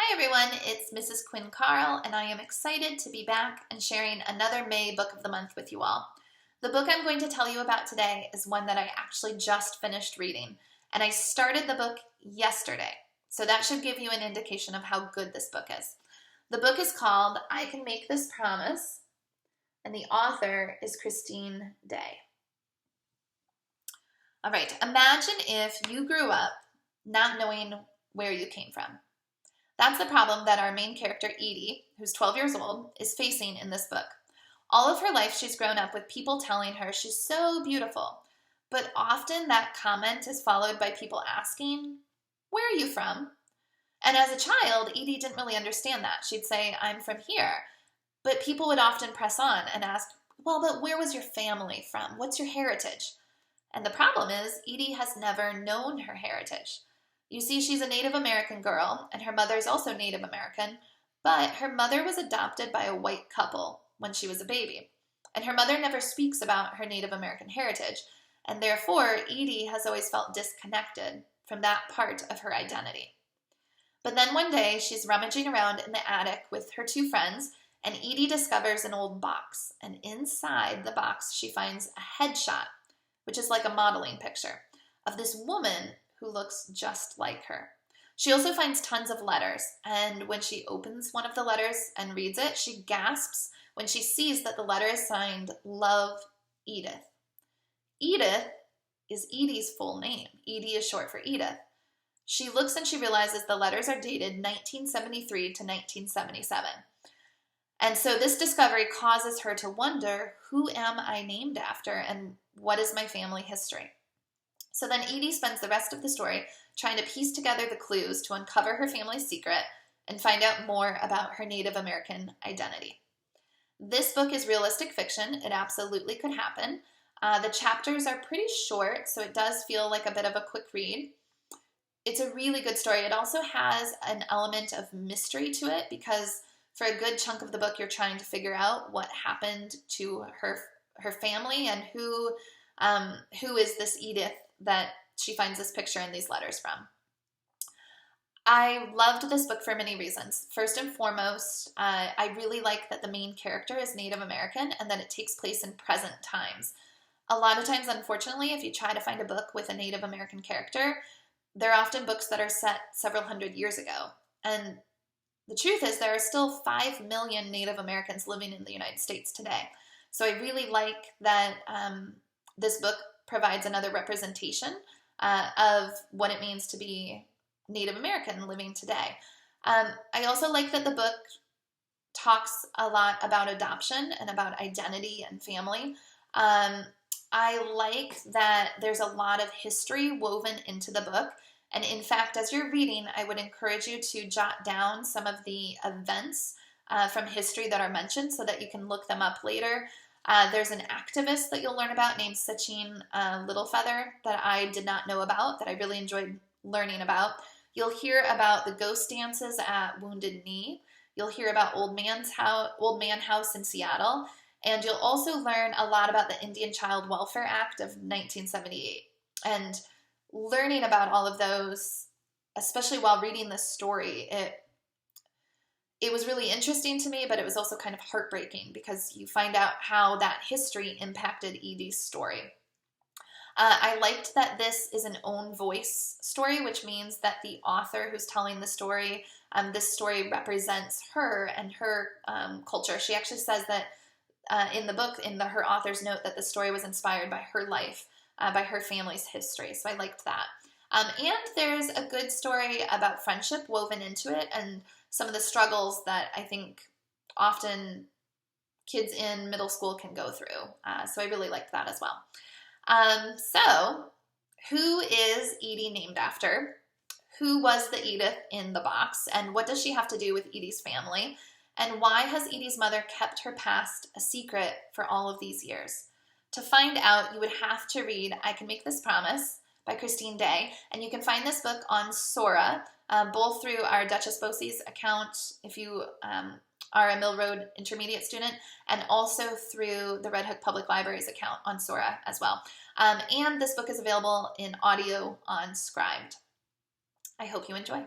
Hi everyone, it's Mrs. Quinn Carl, and I am excited to be back and sharing another May book of the month with you all. The book I'm going to tell you about today is one that I actually just finished reading, and I started the book yesterday, so that should give you an indication of how good this book is. The book is called I Can Make This Promise, and the author is Christine Day. All right, imagine if you grew up not knowing where you came from. That's the problem that our main character, Edie, who's 12 years old, is facing in this book. All of her life, she's grown up with people telling her she's so beautiful, but often that comment is followed by people asking, "Where are you from?" And as a child, Edie didn't really understand that. She'd say, "I'm from here," but people would often press on and ask, "Well, but where was your family from? What's your heritage?" And the problem is, Edie has never known her heritage. You see, she's a Native American girl, and her mother's also Native American, but her mother was adopted by a white couple when she was a baby. And her mother never speaks about her Native American heritage, and therefore, Edie has always felt disconnected from that part of her identity. But then one day, she's rummaging around in the attic with her two friends, and Edie discovers an old box, and inside the box, she finds a headshot, which is like a modeling picture, of this woman who looks just like her. She also finds tons of letters, and when she opens one of the letters and reads it, she gasps when she sees that the letter is signed Love, Edith. Edith is Edie's full name. Edie is short for Edith. She looks and she realizes the letters are dated 1973 to 1977. And so this discovery causes her to wonder, who am I named after and what is my family history? So then Edie spends the rest of the story trying to piece together the clues to uncover her family's secret and find out more about her Native American identity. This book is realistic fiction. It absolutely could happen. The chapters are pretty short, so it does feel like a bit of a quick read. It's a really good story. It also has an element of mystery to it because for a good chunk of the book, you're trying to figure out what happened to her family and who is this Edith that she finds this picture and these letters from. I loved this book for many reasons. First and foremost, I really like that the main character is Native American and that it takes place in present times. A lot of times, unfortunately, if you try to find a book with a Native American character, they're often books that are set several hundred years ago. And the truth is there are still 5 million Native Americans living in the United States today. So I really like that this book provides another representation of what it means to be Native American living today. I also like that the book talks a lot about adoption and about identity and family. I like that there's a lot of history woven into the book. And in fact, as you're reading, I would encourage you to jot down some of the events from history that are mentioned so that you can look them up later. There's an activist that you'll learn about named Sachin Littlefeather that I did not know about, that I really enjoyed learning about. You'll hear about the ghost dances at Wounded Knee. You'll hear about Old Man House in Seattle. And you'll also learn a lot about the Indian Child Welfare Act of 1978. And learning about all of those, especially while reading this story, it was really interesting to me, but it was also kind of heartbreaking because you find out how that history impacted Edie's story. I liked that this is an own voice story, which means that the author who's telling the story, this story represents her and her culture. She actually says that in the book, her author's note, that the story was inspired by her life, by her family's history. So I liked that. And there's a good story about friendship woven into it and some of the struggles that I think often kids in middle school can go through. So I really liked that as well. So who is Edie named after? Who was the Edith in the box? And what does she have to do with Edie's family? And why has Edie's mother kept her past a secret for all of these years? To find out, you would have to read I Can Make This Promise by Christine Day, and you can find this book on Sora, both through our Duchess Bosie's account if you are a Mill Road Intermediate student, and also through the Red Hook Public Library's account on Sora as well. And this book is available in audio on Scribd. I hope you enjoy.